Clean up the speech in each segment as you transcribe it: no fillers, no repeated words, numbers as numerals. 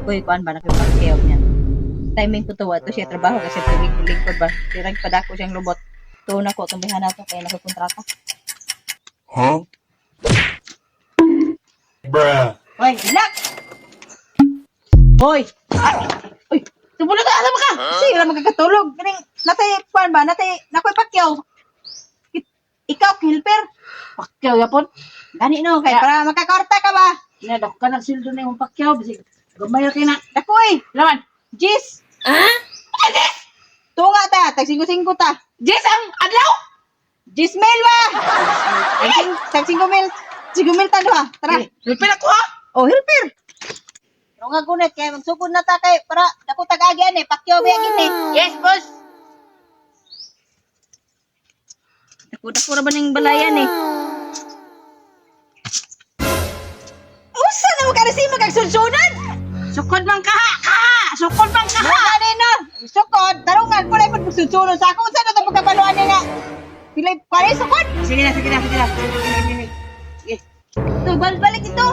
Nakoy kuan ba nakipagkiyaw niya. Timing ko to to siya trabaho kasi lingkod ba. Dirag padako siyang lubot. To na ko tumbihan nato kay nakakontrata. Huh? Bruh. Hoy, ilak! Hoy! Uy! Tumulo ka! Alam ka! Sige lang magkakatulog. Galing, natay, kuan ba? Natay, nakoy pakyaw. Ikaw, helper. Pakyaw yapon. Gani no, kay para makakorta ka ba? Inadok ka ng sildo na yung pakyaw. Bisig, gamay ka na. Dakoy! Laman. Jis! Ah? Tunga ta! Tag-singko-singko ta! Jess, ang adlaw! Jismel ba? Tag-singko-mil. Singko-mil ta doha. Tara. Repair ako ha? Oh, helper! Pero nga gunit, kaya magsugod na ta kay para dako tag-agyan eh. Pakyaw ba yagin eh. Yes, boss. Dako-dako ra ba ning balayan eh. Usa na magkaresima kag sunsunan? Sukod man kaha, kaha! Sukod man kaha! Mga nino, sukod, tarungan, pala yung magsusunod sa ako. Saan ito magkabaluan niya nga? Pilay, pare, sukod. Sige na, sige na, sige na. Sige. Ito, balik ito.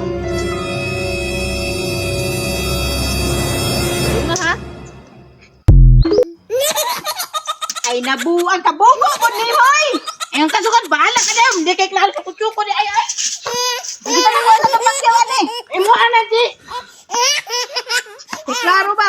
Ano ha? Ay, nabuang kabugo ko ni Hoy. Ayun ka sukod, bahala ka na. Hindi kay klaro sa kutsuko ni ay ay. Hindi pa nakuha sa kapagyawan eh. Imuha na, di. Eh, klaro ba?